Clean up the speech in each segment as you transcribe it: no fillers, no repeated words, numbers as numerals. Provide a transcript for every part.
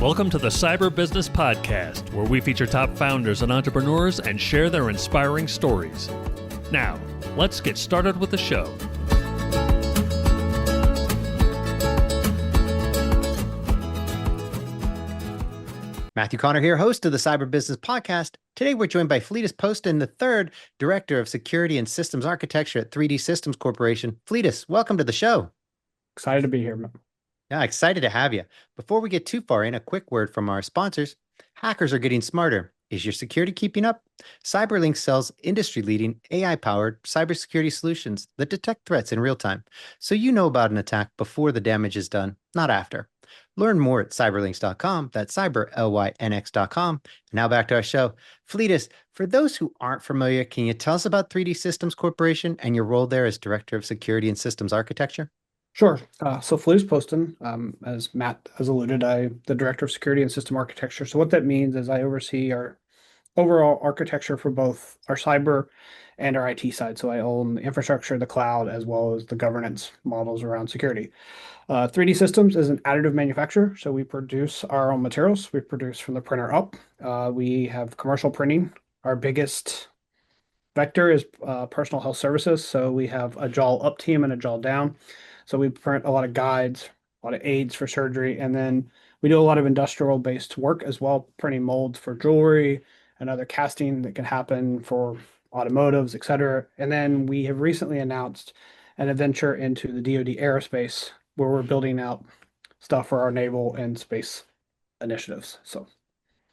Welcome to the Cyber Business Podcast, where we feature top founders and entrepreneurs and share their inspiring stories. Now, let's get started with the show. Matthew Connor here, host of the Cyber Business Podcast. Today, we're joined by Fletus Poston III, Director of Security and Systems Architecture at 3D Systems Corporation. Fletus, welcome to the show. Excited to be here. Yeah, excited to have you. Before we get too far in, a quick word from our sponsors. Hackers are getting smarter. Is your security keeping up? CyberLink sells industry-leading AI-powered cybersecurity solutions that detect threats in real time, so you know about an attack before the damage is done, not after. Learn more at cyberlinks.com. That's cyberlynx.com. Now back to our show. Fletus, for those who aren't familiar, can you tell us about 3D Systems Corporation and your role there as Director of Security and Systems Architecture? Sure. So Fletus Poston, as Matt has alluded, I'm the Director of Security and System Architecture. So what that means is I oversee our overall architecture for both our cyber and our IT side. So I own the infrastructure, the cloud, as well as the governance models around security. 3D Systems is an additive manufacturer, so we produce our own materials. We produce from the printer up. We have commercial printing. Our biggest vector is personal health services, so we have a jaw up team and a jaw down. So we print a lot of guides, a lot of aids for surgery, and then we do a lot of industrial-based work as well, printing molds for jewelry and other casting that can happen for automotives, et cetera. And then we have recently announced an adventure into the DoD aerospace, where we're building out stuff for our naval and space initiatives. So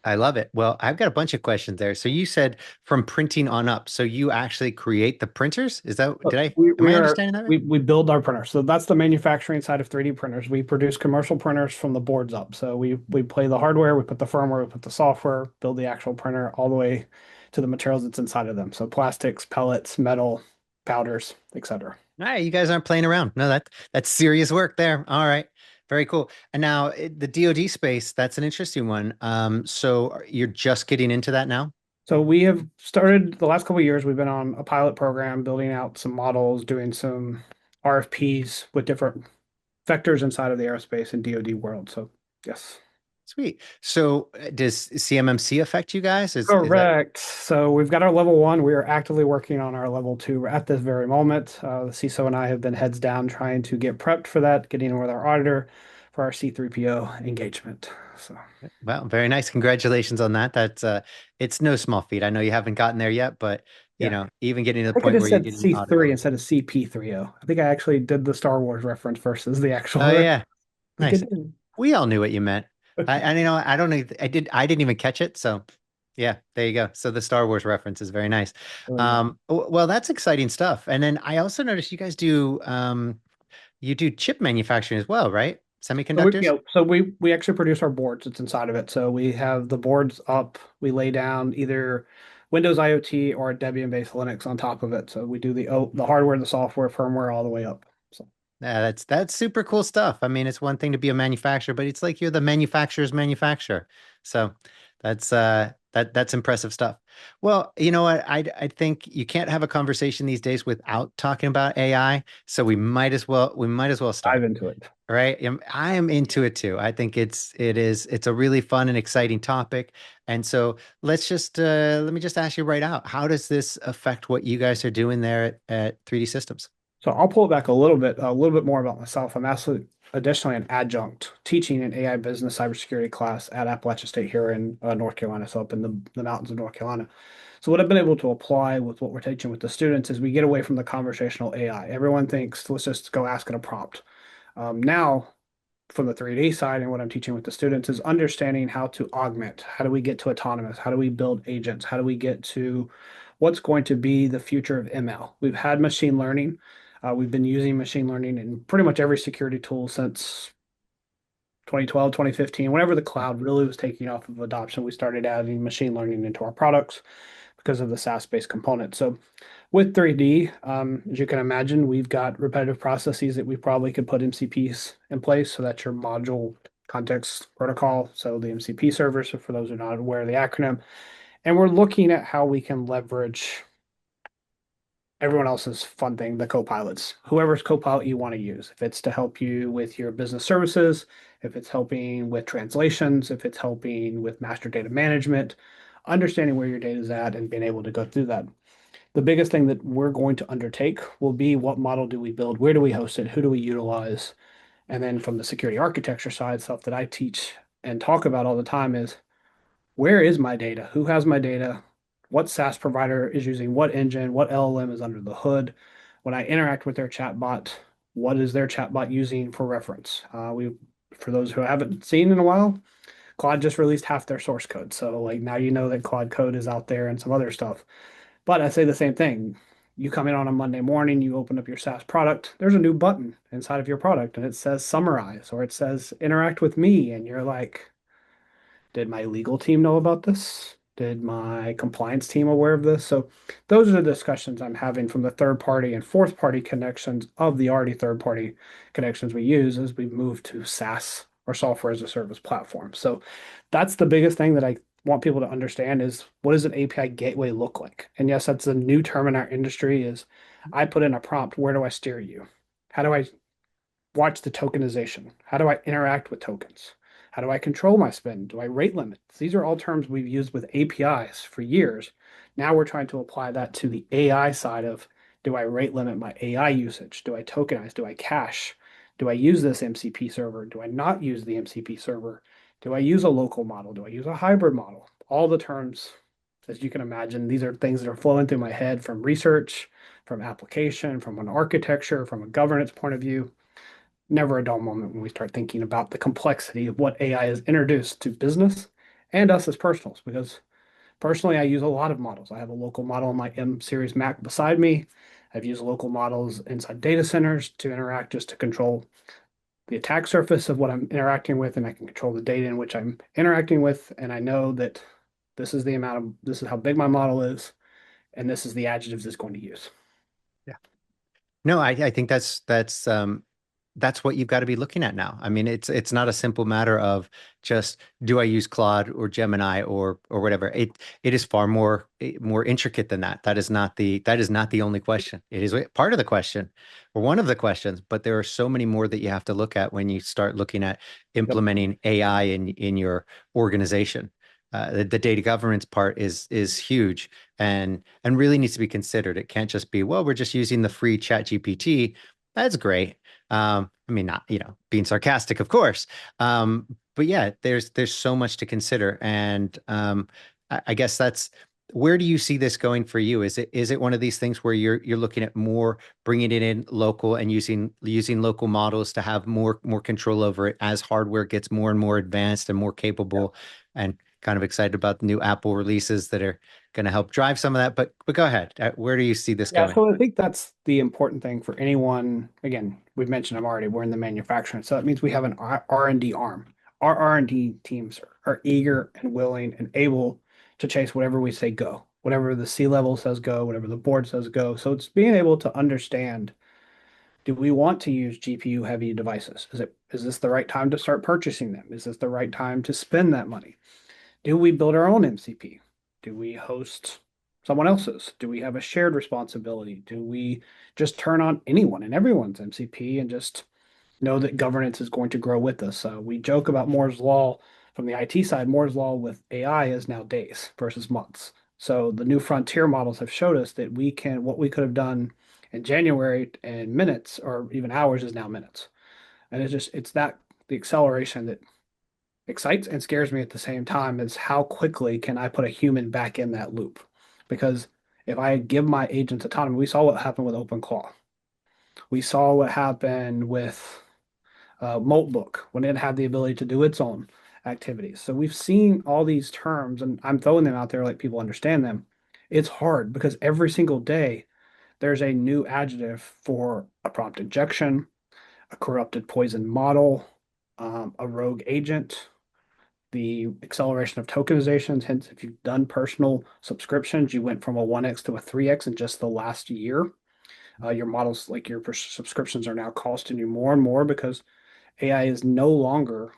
I love it. Well, I've got a bunch of questions there. So you said from printing on up. So you actually create the printers? Is that, am I understanding that right? We build our printers. So that's the manufacturing side of 3D printers. We produce commercial printers from the boards up. So we play the hardware, we put the firmware, we put the software, build the actual printer all the way to the materials that's inside of them. So plastics, pellets, metal, powders, et cetera. All right, you guys aren't playing around. No, that's serious work there. All right. Very cool. And now the DoD space, that's an interesting one. So you're just getting into that now? So we have started the last couple of years, we've been on a pilot program, building out some models, doing some RFPs with different vectors inside of the aerospace and DoD world. So yes. Sweet. So does CMMC affect you guys? Correct. So we've got our level 1. We are actively working on our level 2 at this very moment. The CISO and I have been heads down trying to get prepped for that, getting in with our auditor for our C3PO engagement. So, well, very nice. Congratulations on that. That's it's no small feat. I know you haven't gotten there yet, but you know, even getting to the point where you get C3 instead of CP30. I think I actually did the Star Wars reference versus the actual. Oh yeah, nice. We all knew what you meant. I you know, I don't know. I didn't even catch it. So yeah, there you go. So the Star Wars reference is very nice. Well, that's exciting stuff. And then I also noticed you guys do you do chip manufacturing as well, right? Semiconductors. So we actually produce our boards. It's inside of it. So we have the boards up. We lay down either Windows IoT or Debian-based Linux on top of it. So we do the hardware, the software, firmware all the way up. So. Yeah, that's super cool stuff. I mean, it's one thing to be a manufacturer, but it's like you're the manufacturer's manufacturer. So that's impressive stuff. Well, you know what? I think you can't have a conversation these days without talking about AI. So we might as well start. Dive into it. Right. I am into it too. I think it's a really fun and exciting topic. And so let me just ask you right out. How does this affect what you guys are doing there at 3D Systems? So I'll pull it back a little bit more about myself. I'm actually additionally an adjunct teaching an AI business cybersecurity class at Appalachian State here in North Carolina, so up in the mountains of North Carolina. So what I've been able to apply with what we're teaching with the students is we get away from the conversational AI. Everyone thinks, let's just go ask it a prompt. Now, from the 3D side and what I'm teaching with the students is understanding how to augment. How do we get to autonomous? How do we build agents? How do we get to what's going to be the future of ML? We've had machine learning. We've been using machine learning in pretty much every security tool since 2012, 2015. Whenever the cloud really was taking off of adoption, we started adding machine learning into our products because of the SaaS-based component. So with 3D, as you can imagine, we've got repetitive processes that we probably could put MCPs in place. So that's your module context protocol. So the MCP server, so for those who are not aware of the acronym. And we're looking at how we can leverage everyone else is funding the co-pilots, whoever's co-pilot you want to use. If it's to help you with your business services, if it's helping with translations, if it's helping with master data management, understanding where your data is at and being able to go through that. The biggest thing that we're going to undertake will be what model do we build? Where do we host it? Who do we utilize? And then from the security architecture side, stuff that I teach and talk about all the time is where is my data? Who has my data? What SaaS provider is using what engine? What LLM is under the hood? When I interact with their chatbot, what is their chatbot using for reference? For those who haven't seen in a while, Claude just released half their source code. So like now you know that Claude code is out there and some other stuff. But I say the same thing. You come in on a Monday morning, you open up your SaaS product, there's a new button inside of your product and it says summarize or it says interact with me. And you're like, did my legal team know about this? Did my compliance team aware of this? So those are the discussions I'm having from the third party and fourth party connections of the already third party connections we use as we move to SaaS or software as a service platform. So that's the biggest thing that I want people to understand is what does an API gateway look like? And yes, that's a new term in our industry is I put in a prompt, where do I steer you? How do I watch the tokenization? How do I interact with tokens? How do I control my spend? Do I rate limits? These are all terms we've used with APIs for years. Now we're trying to apply that to the AI side of do I rate limit my AI usage? Do I tokenize? Do I cache? Do I use this MCP server? Do I not use the MCP server? Do I use a local model? Do I use a hybrid model? All the terms, as you can imagine, these are things that are flowing through my head from research, from application, from an architecture, from a governance point of view. Never a dull moment when we start thinking about the complexity of what AI has introduced to business and us as personals. Because personally, I use a lot of models. I have a local model on my M series Mac beside me. I've used local models inside data centers to interact just to control the attack surface of what I'm interacting with, and I can control the data in which I'm interacting with. And I know that this is this is how big my model is, and this is the adjectives it's going to use. Yeah. No, I think that's what you've got to be looking at now. I mean, it's not a simple matter of just do I use Claude or Gemini or whatever. It is far more intricate than that. That is not the only question. It is part of the question or one of the questions, but there are so many more that you have to look at when you start looking at implementing AI in your organization. The data governance part is huge and really needs to be considered. It can't just be, well, we're just using the free Chat GPT. That's great. I mean, not, being sarcastic, of course. But yeah, there's so much to consider. And I guess that's where do you see this going for you? Is it one of these things where you're looking at more bringing it in local and using local models to have more control over it as hardware gets more and more advanced and more capable, and kind of excited about the new Apple releases that are going to help drive some of that. But go ahead. Where do you see this going? So I think that's the important thing for anyone. Again, we've mentioned them already. We're in the manufacturing, so that means we have an R&D arm. Our R&D teams are eager and willing and able to chase whatever we say go, whatever the C-level says go, whatever the board says go. So it's being able to understand, do we want to use GPU heavy devices? Is this the right time to start purchasing them? Is this the right time to spend that money? Do we build our own MCP? Do we host someone else's? Do we have a shared responsibility? Do we just turn on anyone and everyone's MCP and just know that governance is going to grow with us? We joke about Moore's Law from the IT side. Moore's Law with AI is now days versus months. So the new frontier models have showed us that what we could have done in January in minutes or even hours is now minutes. And it's the acceleration that excites and scares me at the same time is how quickly can I put a human back in that loop? Because if I give my agents autonomy, we saw what happened with OpenClaw. We saw what happened with Moltbook when it had the ability to do its own activities. So we've seen all these terms, and I'm throwing them out there like people understand them. It's hard because every single day there's a new adjective for a prompt injection, a corrupted poison model, a rogue agent, the acceleration of tokenizations. Hence, if you've done personal subscriptions, you went from a 1x to a 3x in just the last year. Your models, like your subscriptions, are now costing you more and more because AI is no longer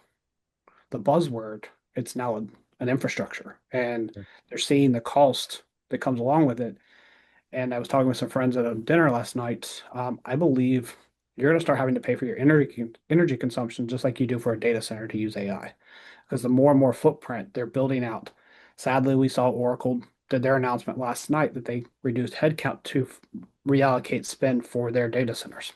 the buzzword. It's now an infrastructure, and they're seeing the cost that comes along with it. And I was talking with some friends at a dinner last night. I believe you're going to start having to pay for your energy consumption just like you do for a data center to use AI, because the more and more footprint they're building out. Sadly, we saw Oracle did their announcement last night that they reduced headcount to reallocate spend for their data centers.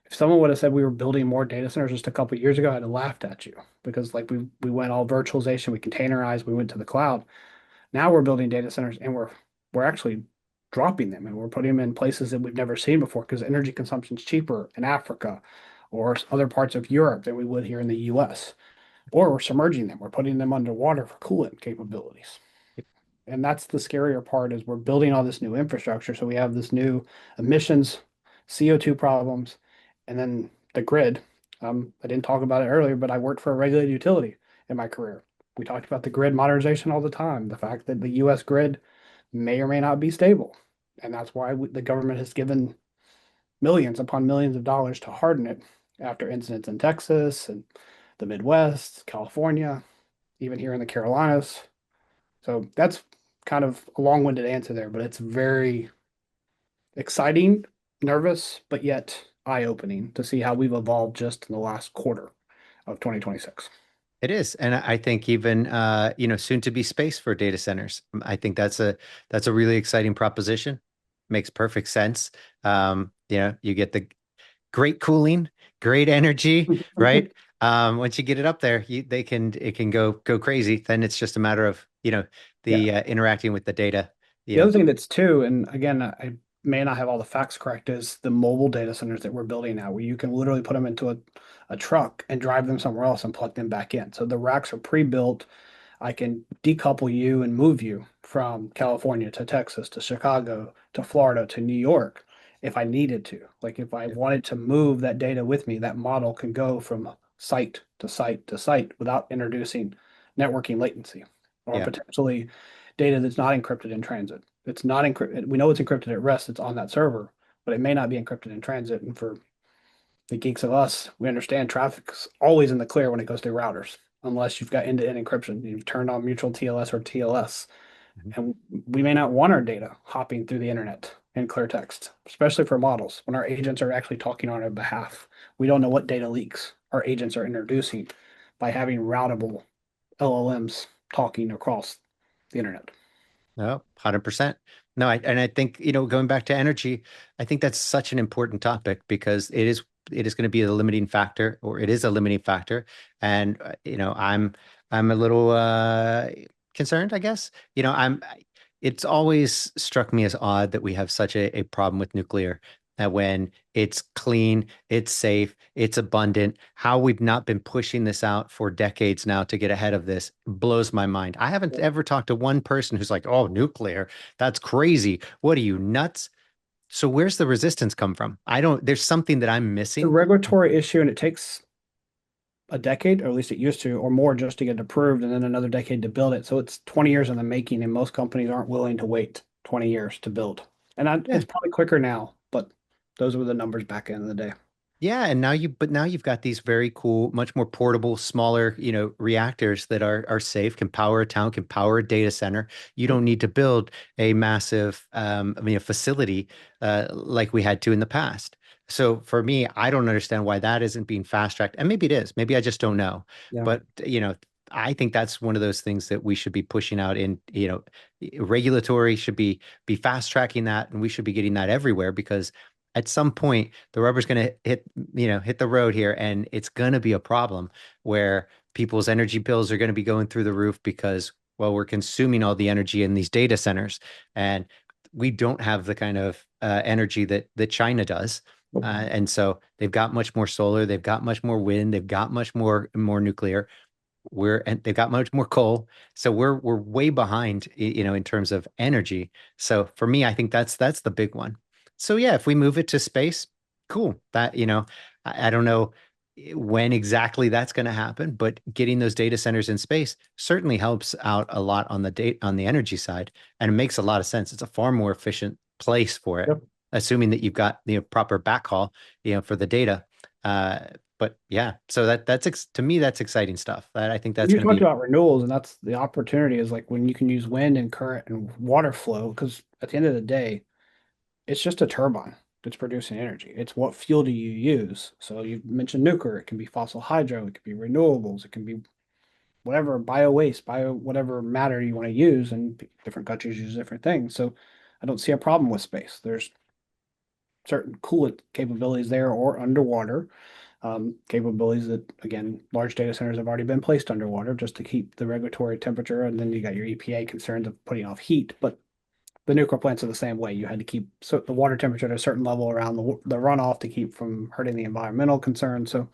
If someone would have said we were building more data centers just a couple of years ago, I'd have laughed at you, because like we went all virtualization, we containerized, we went to the cloud. Now we're building data centers and we're actually dropping them and we're putting them in places that we've never seen before, because energy consumption is cheaper in Africa or other parts of Europe than we would here in the US. Or we're submerging them, we're putting them underwater for coolant capabilities. And that's the scarier part, is we're building all this new infrastructure. So we have this new emissions, CO2 problems, and then the grid. I didn't talk about it earlier, but I worked for a regulated utility in my career. We talked about the grid modernization all the time, the fact that the US grid may or may not be stable. And that's why the government has given millions upon millions of dollars to harden it after incidents in Texas and the Midwest, California, even here in the Carolinas. So that's kind of a long-winded answer there, but it's very exciting, nervous, but yet eye-opening to see how we've evolved just in the last quarter of 2026. It is, and I think even soon to be space for data centers. I think that's a really exciting proposition. Makes perfect sense. You get the great cooling, great energy, right? Once you get it up there, it can go crazy. Then it's just a matter of Yeah. interacting with the data. The other thing that's too, and again, I may not have all the facts correct, is the mobile data centers that we're building now, where you can literally put them into a truck and drive them somewhere else and plug them back in. So the racks are pre-built. I can decouple you and move you from California to Texas to Chicago to Florida to New York if I needed to. Like if I wanted to move that data with me, that model can go from site to site to site without introducing networking latency, or Yeah. potentially data that's not encrypted in transit. It's not encrypted. We know it's encrypted at rest. It's on that server, but it may not be encrypted in transit. And for the geeks of us, we understand traffic's always in the clear when it goes through routers, unless you've got end-to-end encryption. You've turned on mutual TLS or TLS. Mhm. And we may not want our data hopping through the internet in clear text, especially for models when our agents are actually talking on our behalf. We don't know what data leaks our agents are introducing by having routable LLMs talking across the internet. No, 100%. No, I think, going back to energy, I think that's such an important topic because it is going to be a limiting factor, or it is a limiting factor. And, I'm a little concerned, I guess. It's always struck me as odd that we have such a problem with nuclear, that when it's clean, it's safe, it's abundant. How we've not been pushing this out for decades now to get ahead of this blows my mind. I haven't ever talked to one person who's like, "Oh, nuclear, that's crazy. What are you, nuts?" So where's the resistance come from? There's something that I'm It's a missing. regulatory issue, and it takes a decade, or at least it used to, or more just to get approved, and then another decade to build it. So it's 20 years in the making, and most companies aren't willing to wait 20 years to build. Yeah. It's probably quicker now, but those were the numbers back in the day. Yeah, and now you've got these very cool, much more portable, smaller, reactors that are safe, can power a town, can power a data center. You don't need to build a massive, facility like we had to in the past. So for me, I don't understand why that isn't being fast tracked. And maybe it is. Maybe I just don't know. Yeah. But I think that's one of those things that we should be pushing out in, regulatory should be fast tracking that, and we should be getting that everywhere because at some point the rubber's going to hit the road here, and it's going to be a problem where people's energy bills are going to be going through the roof because, well, we're consuming all the energy in these data centers, and we don't have the kind of energy that China does. And so they've got much more solar, they've got much more wind, they've got much more nuclear. And they've got much more coal, so we're way behind, in terms of energy. So for me, I think that's the big one. So yeah, if we move it to space, cool. That I don't know when exactly that's going to happen, but getting those data centers in space certainly helps out a lot on the energy side, and it makes a lot of sense. It's a far more efficient place for it, Yep. assuming that you've got the proper backhaul, for the data. Uh, but yeah, so to me, that's exciting stuff. That I think that's You going to talked be. about renewals, and that's the opportunity, is like when you can use wind and current and water flow, because at the end of the day, it's just a turbine that's producing energy. It's what fuel do you use? So you mentioned nuclear. It can be fossil hydro. It can be renewables. It can be whatever bio waste, bio whatever matter you want to use, and different countries use different things. So I don't see a problem with space. There's certain coolant capabilities there or underwater capabilities that, again, large data centers have already been placed underwater just to keep the regulatory temperature. And then you got your EPA concerns of putting off heat. But the nuclear plants are the same way. You had to keep the water temperature at a certain level around the runoff to keep from hurting the environmental concerns. So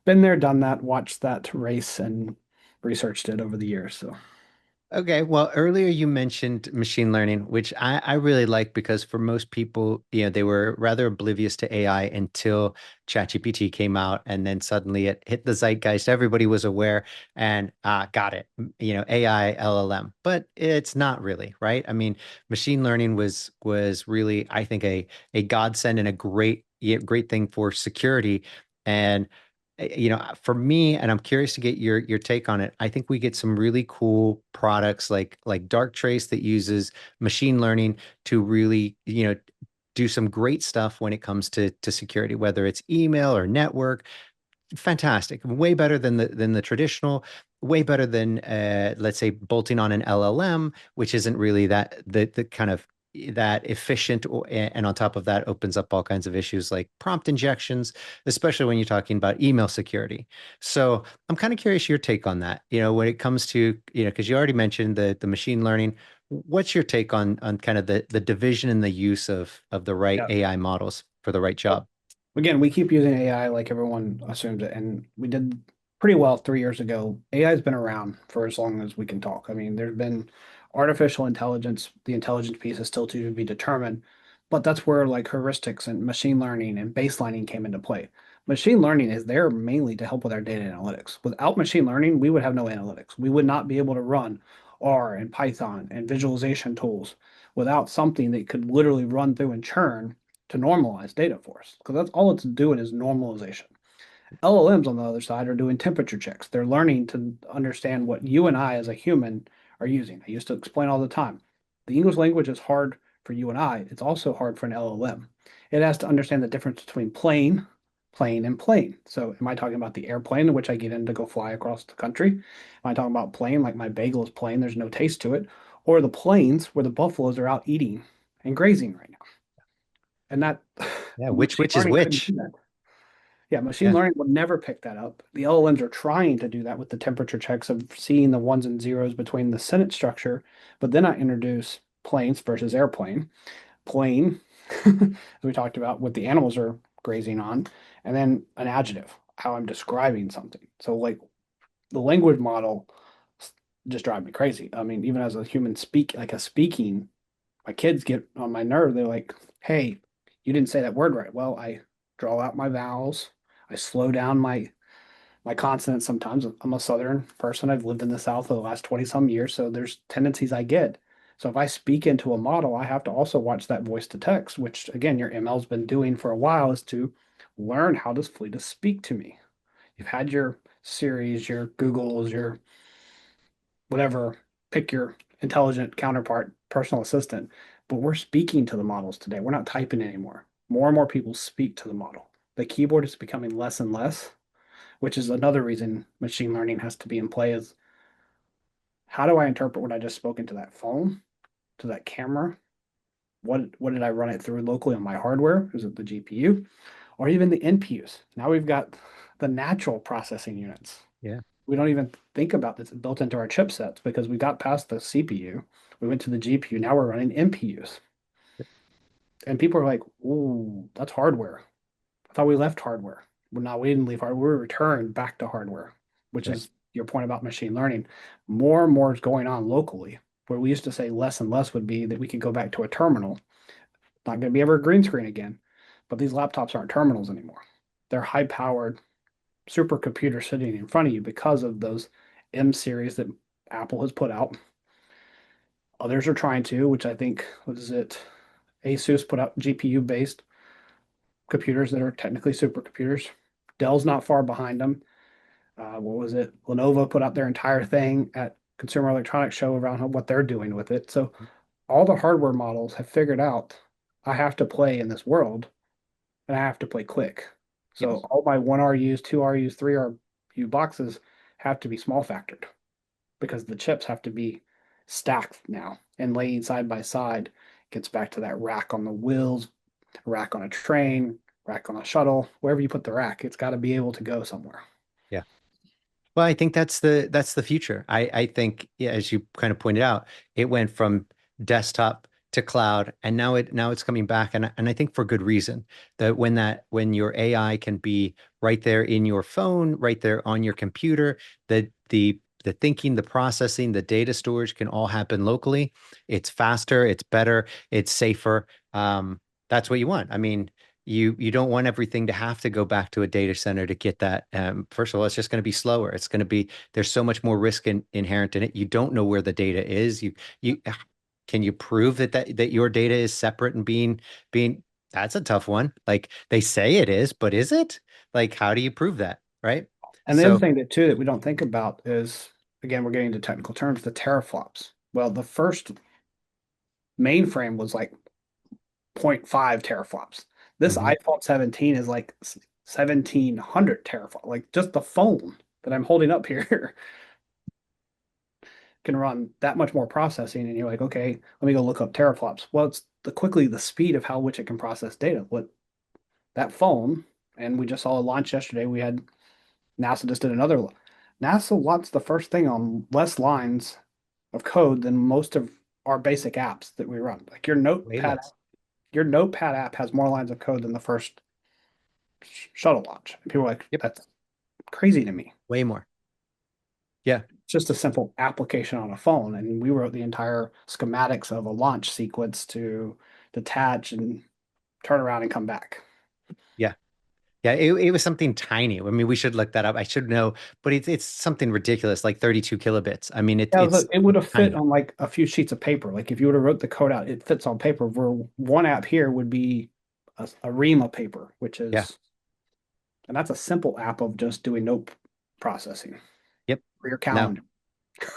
been there, done that, watched that race and researched it over the years. So Okay, well, earlier you mentioned machine learning, which I really like because for most people, they were rather oblivious to AI until ChatGPT came out, and then suddenly it hit the zeitgeist. Everybody was aware and got it, AI, LLM, but it's not really, right? I mean, machine learning was really, I think, a godsend and a great thing for security. And for me, and I'm curious to get your take on it. I think we get some really cool products like Darktrace that uses machine learning to really, do some great stuff when it comes to security, whether it's email or network. Fantastic, way better than the traditional, way better than let's say bolting on an LLM, which isn't really the kind of that efficient, and on top of that opens up all kinds of issues like prompt injections, especially when you're talking about email security. So I'm kind of curious your take on that, when it comes to, because you already mentioned the machine learning. What's your take on kind of the division and the use of the right yeah. AI models for the right job? Again, we keep using AI like everyone assumes it, and we did pretty well 3 years ago. AI has been around for as long as we can talk. I mean, there's been artificial intelligence. The intelligence piece is still to be determined, but that's where like heuristics and machine learning and baselining came into play. Machine learning is there mainly to help with our data analytics. Without machine learning, we would have no analytics. We would not be able to run R and Python and visualization tools without something that could literally run through and churn to normalize data for us, because that's all it's doing is normalization. LLMs on the other side are doing temperature checks. They're learning to understand what you and I as a human are using. I used to explain all the time. The English language is hard for you and I. It's also hard for an LLM. It has to understand the difference between plane, plane, and plane. So am I talking about the airplane in which I get in to go fly across the country? Am I talking about plane like my bagel is plain, there's no taste to it? Or the plains where the buffaloes are out eating and grazing right now? And that Yeah, machine which is learning couldn't which? do that. Yeah, machine Yeah. learning would never pick that up. The LLMs are trying to do that with the temperature checks of seeing the ones and zeros between the sentence structure, but then I introduce planes versus airplane, plane, as we talked about, what the animals are grazing on, and then an adjective, how I'm describing something. So like the language model just drive me crazy. I mean, even as a human speaking, my kids get on my nerve. They're like, "Hey, you didn't say that word right." Well, I draw out my vowels. I slow down my consonants sometimes. I'm a Southern person. I've lived in the South for the last 20 some years, so there's tendencies I get. So if I speak into a model, I have to also watch that voice to text, which again, your ML's been doing for a while, is to learn how does Fletus speak to me. You've had your Siris, your Googles, your whatever, pick your intelligent counterpart, personal assistant. But we're speaking to the models today. We're not typing anymore. More and more people speak to the model. The keyboard is becoming less and less, which is another reason machine learning has to be in play is how do I interpret what I just spoke into that phone, to that camera? What did I run it through locally on my hardware? Is it the GPU or even the NPUs? Now we've got the natural processing units. Yeah. We don't even think about this built into our chipsets because we got past the CPU. We went to the GPU. Now we're running NPUs. And people are like, ooh, that's hardware. I thought we left hardware. Well, no, we didn't leave hardware. We returned back to hardware, which Right. is your point about machine learning. More and more is going on locally, where we used to say less and less would be that we could go back to a terminal. Not going to be ever a green screen again, but these laptops aren't terminals anymore. They're high powered supercomputer sitting in front of you because of those M series that Apple has put out. Others are trying to, which I think, what is it? Asus put out GPU based computers that are technically supercomputers. Dell's not far behind them. What was it? Lenovo put out their entire thing at Consumer Electronics Show around what they're doing with it. So all the hardware models have figured out I have to play in this world and I have to play quick. Yep. So all my 1 RUs, 2 RUs, 3 RU boxes have to be small factored because the chips have to be stacked now and laying side by side. Gets back to that rack on the wheels, rack on a train, rack on a shuttle, wherever you put the rack, it's got to be able to go somewhere. Yeah. Well, I think that's the future. I think, yeah, as you kind of pointed out, it went from desktop to cloud, and now it's coming back, and I think for good reason. That when your AI can be right there in your phone, right there on your computer, the thinking, the processing, the data storage can all happen locally. It's faster, it's better, it's safer. That's what you want. I mean, you don't want everything to have to go back to a data center to get that. First of all, it's just going to be slower. It's going to be There's so much more risk inherent in it. You don't know where the data is. You Can you prove that your data is separate and being that's a tough one. Like they say it is, but is it? Like, how do you prove that? Right. And the other So thing that too that we don't think about is, again, we're getting into technical terms, the teraflops. Well, the first mainframe was like 0.5 teraflops. This mhm. iPhone 17 is like 1700 teraflops. Like just the phone that I'm holding up here can run that much more processing. And you're like, okay, let me go look up teraflops. Well, it's the speed of how which it can process data. What that phone, and we just saw a launch yesterday. We had NASA just did another. NASA wants the first thing on less lines of code than most of our basic apps that we run. Like Way less. your Notepad app has more lines of code than the first shuttle launch. And people are like, Yep. that's crazy to me. Way more. Yeah. It's just a simple application on a phone. And we wrote the entire schematics of a launch sequence to detach and turn around and come back. Yeah. Yeah, it was something tiny. I mean, we should look that up. I should know, but it's something ridiculous, like 32 kilobits. I mean, Yeah, it's it would have fit tiny. on like a few sheets of paper. Like if you would have wrote the code out, it fits on paper. Where one app here would be a ream of paper, which Yeah. is, and that's a simple app of just doing note processing Yep. for your No. calendar.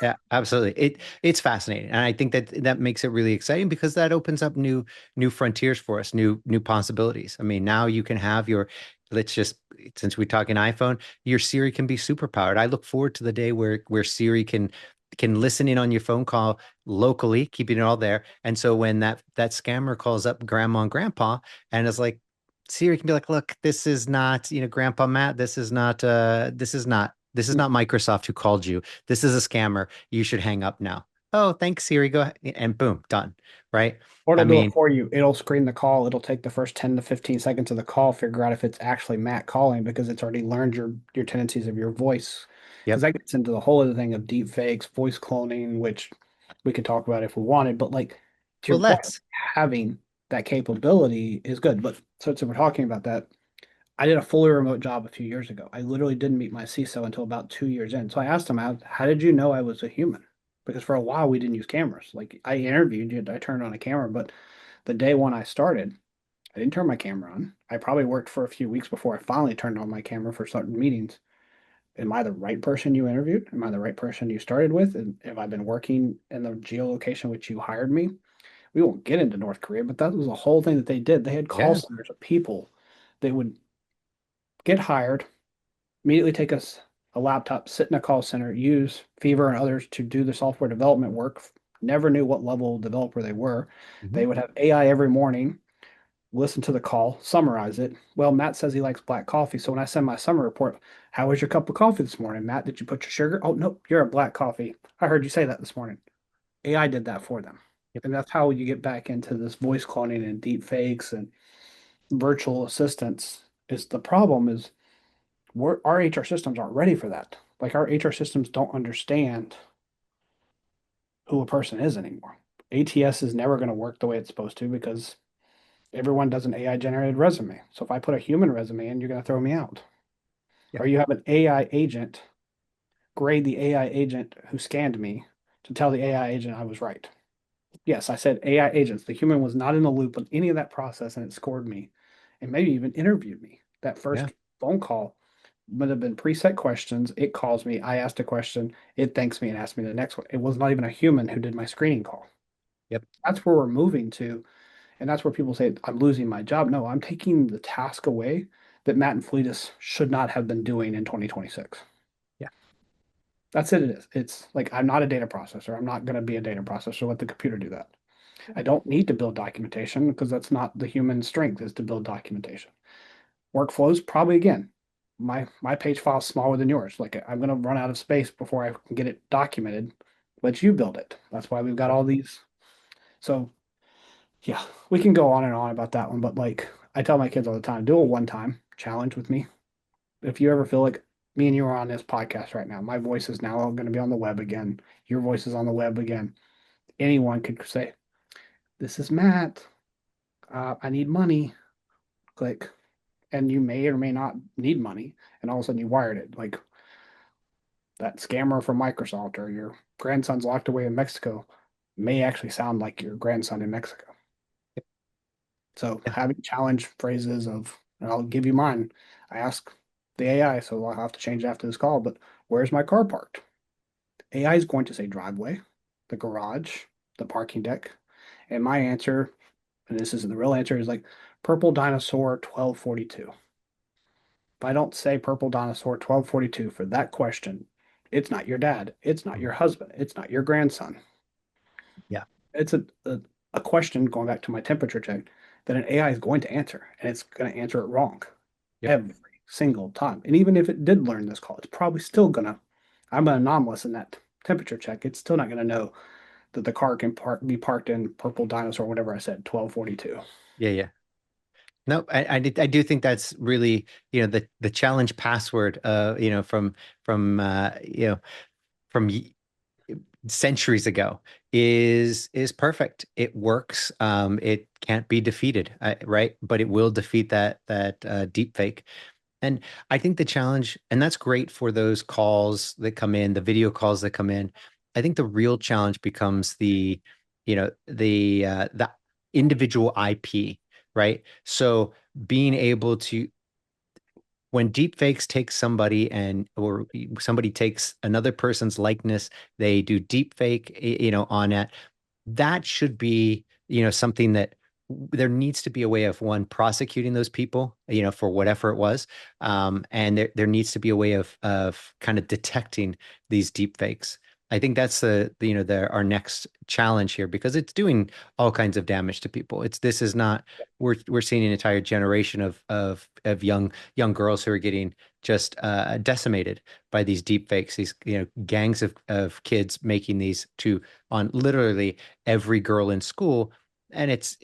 Yeah, absolutely. It's fascinating, and I think that makes it really exciting because that opens up new frontiers for us, new possibilities. I mean, now you can have let's just since we're talking iPhone, your Siri can be super powered. I look forward to the day where Siri can listen in on your phone call locally, keeping it all there. And so when that scammer calls up grandma and grandpa and is like, Siri can be like, look, this is not, Grandpa Matt, this is not Microsoft who called you. This is a scammer. You should hang up now. Oh, thanks, Siri. Go ahead. And boom, done. Right. Or I it'll do it mean, for you. It'll screen the call. It'll take the first 10 to 15 seconds of the call, figure out if it's actually Matt calling because it's already learned your tendencies of your voice. Because yep. that gets into the whole other thing of deep fakes, voice cloning, which we could talk about if we wanted. But like to Well, your point, let's. having that capability is good. But so we're talking about that. I did a fully remote job a few years ago. I literally didn't meet my CISO until about 2 years in. So I asked him, how did you know I was a human? Because for a while we didn't use cameras. Like I interviewed you, I turned on a camera, but the day when I started, I didn't turn my camera on. I probably worked for a few weeks before I finally turned on my camera for certain meetings. Am I the right person you interviewed? Am I the right person you started with? And have I been working in the geolocation which you hired me? We won't get into North Korea, but that was a whole thing that they did. They had call Yeah. centers of people that would get hired, immediately take us a laptop, sit in a call center, use Fever and others to do the software development work. Never knew what level developer they were. Mhm. They would have AI every morning, listen to the call, summarize it. Well, Matt says he likes black coffee. So when I send my summary report, how was your cup of coffee this morning? Matt, did you put your sugar? Oh, no, you're a black coffee. I heard you say that this morning. AI did that for them. Yep. And that's how you get back into this voice cloning and deep fakes and virtual assistants. Is the problem is our HR systems aren't ready for that. Like our HR systems don't understand who a person is anymore. ATS is never going to work the way it's supposed to because everyone does an AI generated resume. So if I put a human resume in, you're going to throw me out. Yeah. Or you have an AI agent grade the AI agent who scanned me to tell the AI agent I was right. Yes, I said AI agents. The human was not in the loop on any of that process and it scored me and maybe even interviewed me. That Yeah. first phone call would have been preset questions. It calls me, I asked a question, it thanks me and asks me the next one. It was not even a human who did my screening call. Yep. That's where we're moving to. And that's where people say, I'm losing my job. No, I'm taking the task away that Matt and Fletus should not have been doing in 2026. Yeah. That's it. It is. It's like, I'm not a data processor. I'm not going to be a data processor. Let the computer do that. I don't need to build documentation because that's not the human strength is to build documentation. Workflows, probably again, my page file is smaller than yours. Like I'm going to run out of space before I can get it documented. Let you build it. That's why we've got all these. So yeah, we can go on and on about that one, but like I tell my kids all the time, do a one-time challenge with me. If you ever feel like me and you are on this podcast right now, my voice is now going to be on the web again. Your voice is on the web again. Anyone could say, "This is Matt. I need money." Click, and you may or may not need money, and all of a sudden you wired it. Like that scammer from Microsoft or your grandson's locked away in Mexico may actually sound like your grandson in Mexico. So Yeah. having challenge phrases of, and I'll give you mine. I ask the AI, so I'll have to change it after this call, but where's my car parked? AI is going to say driveway, the garage, the parking deck. And my answer, and this isn't the real answer, is like purple dinosaur 1242. If I don't say purple dinosaur 1242 for that question, it's not your dad. It's not your husband. It's not your grandson. Yeah. It's a question going back to my temperature check that an AI is going to answer, and it's going to answer it wrong Yep. every single time. And even if it did learn this call, it's probably still gonna. I'm an anomalous in that temperature check. It's still not gonna know that the car can be parked in purple dinosaur, whatever I said, 1242. Yeah. Yeah. No, I do think that's really, the challenge password, from centuries ago is perfect. It works. It can't be defeated, right? But it will defeat that deep fake. And I think the challenge, and that's great for those calls that come in, the video calls that come in. I think the real challenge becomes the individual IP, right? So being able to, when deep fakes take somebody or somebody takes another person's likeness, they do deep fake, on it. That should be, something that there needs to be a way of one prosecuting those people, for whatever it was. And there needs to be a way of kind of detecting these deep fakes. I think that's our next challenge here because it's doing all kinds of damage to people. This is not, we're seeing an entire generation of young girls who are getting just decimated by these deep fakes, these gangs of kids making these on literally every girl in school, and it's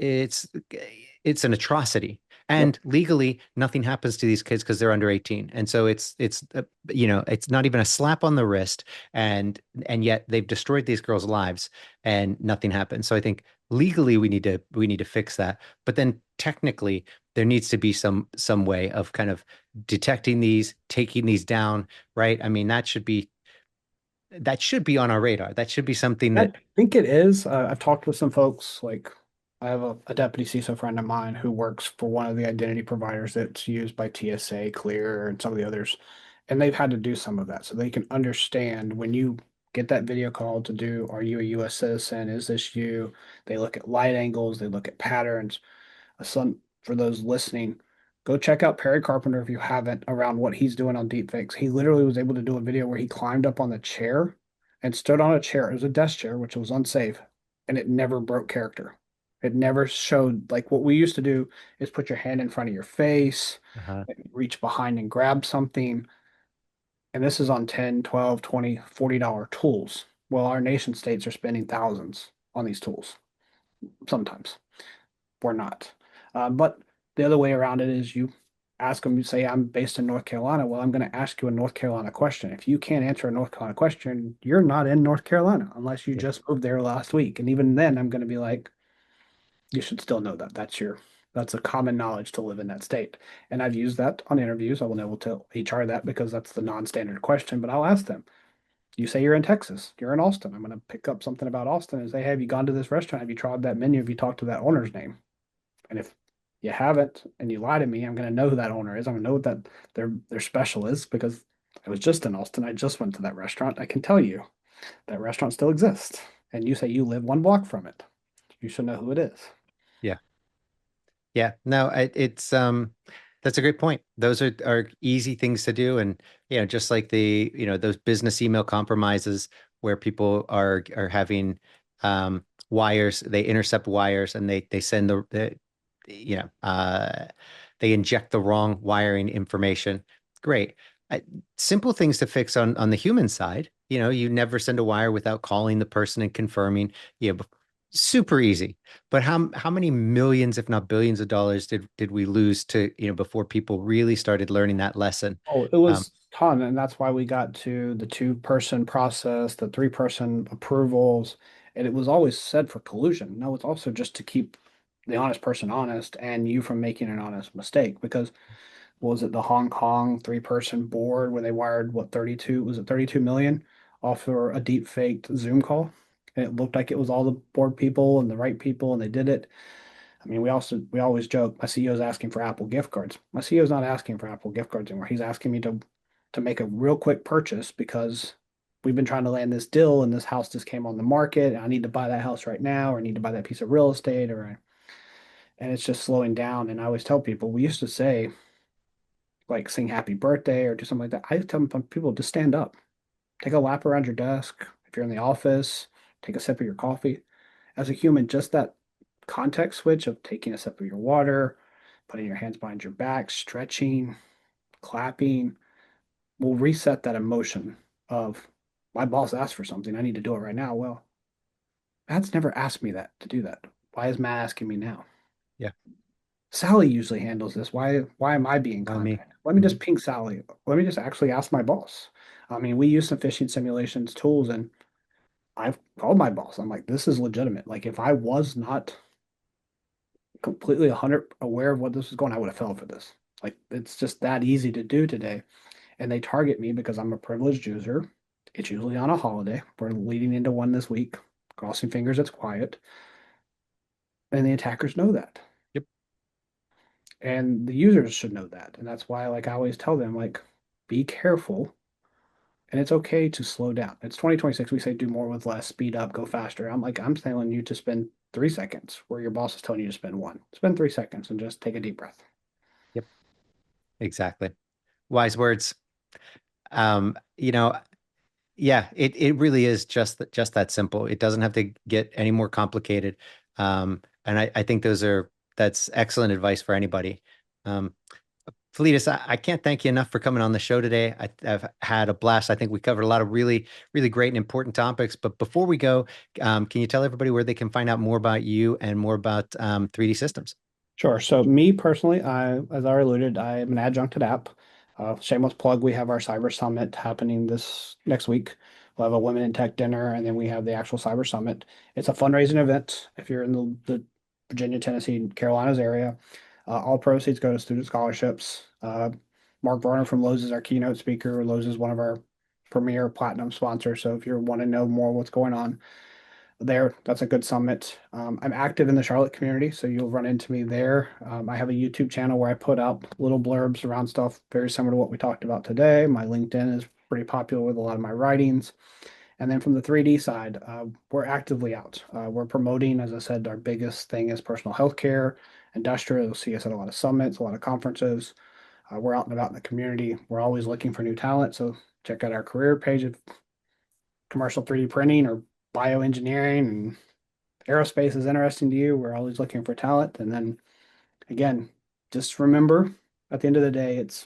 an atrocity. Yep. And legally, nothing happens to these kids because they're under 18, and so it's not even a slap on the wrist, and yet they've destroyed these girls' lives, and nothing happens. So I think legally we need to fix that, but then technically there needs to be some way of kind of detecting these, taking these down, right? I mean, that should be on our radar. That should be something I that, think it is. I've talked with some folks. Like I have a deputy CISO friend of mine who works for one of the identity providers that's used by TSA, Clear, and some of the others, and they've had to do some of that so they can understand when you get that video call to do, are you a U.S. citizen? Is this you? They look at light angles, they look at patterns. Some for those listening, go check out Perry Carpenter if you haven't around what he's doing on deepfakes. He literally was able to do a video where he climbed up on the chair and stood on a chair. It was a desk chair, which was unsafe, and it never broke character. It never showed like what we used to do is put your hand in front of your face, uh reach behind and grab something. And this is on 10, 12, 20, $40 tools. Well, our nation states are spending thousands on these tools sometimes. We're not. But the other way around it is you ask them, you say, I'm based in North Carolina. Well, I'm going to ask you a North Carolina question. If you can't answer a North Carolina question, you're not in North Carolina unless you yeah, just moved there last week. And even then, I'm going to be like, you should still know that. That's a common knowledge to live in that state. And I've used that on interviews. I will never tell HR that because that's the non-standard question, but I'll ask them. You say you're in Texas, you're in Austin. I'm going to pick up something about Austin and say, hey, have you gone to this restaurant? Have you tried that menu? Have you talked to that owner's name? And if you haven't and you lie to me, I'm going to know who that owner is. I'm going to know what that their special is because I was just in Austin. I just went to that restaurant. I can tell you that restaurant still exists. And you say you live one block from it. You should know who it is. yeah. Yeah, no, it's that's a great point. Those are easy things to do, and just like those business email compromises where people are having wires, they intercept wires and they send the you know they inject the wrong wiring information. Great. I, Simple things to fix on the human side. You never send a wire without calling the person and confirming. Super easy. But how many millions, if not billions of dollars did we lose to, before people really started learning that lesson? Oh, it Um, was a ton, and that's why we got to the two-person process, the three-person approvals, and it was always said for collusion. No, it's also just to keep the honest person honest and you from making an honest mistake. Because what was it the Hong Kong three-person board where they wired what 32 was it 32 million off for a deep faked Zoom call, and it looked like it was all the board people and the right people, and they did it. I mean, we always joke, my CEO is asking for Apple gift cards. My CEO is not asking for Apple gift cards anymore. He's asking me to make a real quick purchase because we've been trying to land this deal and this house just came on the market. And I need to buy that house right now, or I need to buy that piece of real estate, and it's just slowing down. And I always tell people, we used to say like sing happy birthday or do something like that. I tell people to stand up, take a lap around your desk. If you're in the office, take a sip of your coffee. As a human, just that context switch of taking a sip of your water, putting your hands behind your back, stretching, clapping will reset that emotion of my boss asked for something. I need to do it right now. Well, Matt's never asked me that to do that. Why is Matt asking me now? yeah, Sally usually handles this. Why am I being on me. contacted? Let me just ping Sally. Let me just actually ask my boss. I mean, we use some phishing simulations tools, and I've called my boss. I'm like, this is legitimate. Like, if I was not completely 100 aware of what this was going, I would have fell for this. Like, it's just that easy to do today. And they target me because I'm a privileged user. It's usually on a holiday. We're leading into one this week. Crossing fingers, it's quiet. And the attackers know that. Yep. And the users should know that. And that's why, like, I always tell them, like, be careful. And it's okay to slow down. It's 2026. We say do more with less, speed up, go faster. I'm telling you to spend 3 seconds where your boss is telling you to spend one. Spend 3 seconds and just take a deep breath. Yep. Exactly. Wise words. Um, you know, yeah, it really is just that simple. It doesn't have to get any more complicated. And I think that's excellent advice for anybody. Um, Fletus, I can't thank you enough for coming on the show today. I've had a blast. I think we covered a lot of really, really great and important topics. But before we go, can you tell everybody where they can find out more about you and more about 3D systems? Sure. So me personally, as I alluded, I am an adjunct at App. Shameless plug, we have our Cyber Summit happening this next week. We'll have a Women in Tech dinner, and then we have the actual Cyber Summit. It's a fundraising event if you're in the Virginia, Tennessee, Carolinas area. All proceeds go to student scholarships. Mark Varner from Lowe's is our keynote speaker. Lowe's is one of our premier platinum sponsors. So if you want to know more what's going on there, that's a good summit. I'm active in the Charlotte community, so you'll run into me there. I have a YouTube channel where I put out little blurbs around stuff very similar to what we talked about today. My LinkedIn is pretty popular with a lot of my writings. And then from the 3D side, we're actively out. We're promoting, as I said, our biggest thing is personal healthcare, industrial. You'll see us at a lot of summits, a lot of conferences. We're out and about in the community. We're always looking for new talent. So check out our career page of commercial 3D printing or bioengineering and aerospace is interesting to you. We're always looking for talent. And then again, just remember at the end of the day, it's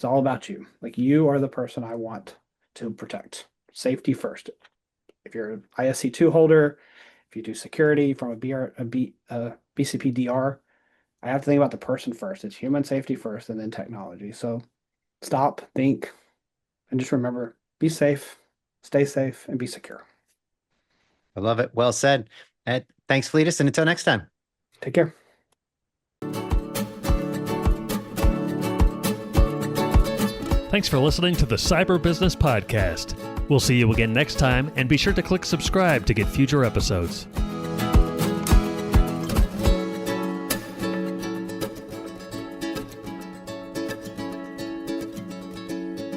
all about you. Like, you are the person I want to protect. Safety first. If you're an ISC2 holder, if you do security from a BCPDR, I have to think about the person first. It's human safety first and then technology. So stop, think, and just remember, be safe, stay safe, and be secure. I love it. Well said. Thanks, Fletus, and until next time. Take care. Thanks for listening to the Cyber Business Podcast. We'll see you again next time, and be sure to click subscribe to get future episodes.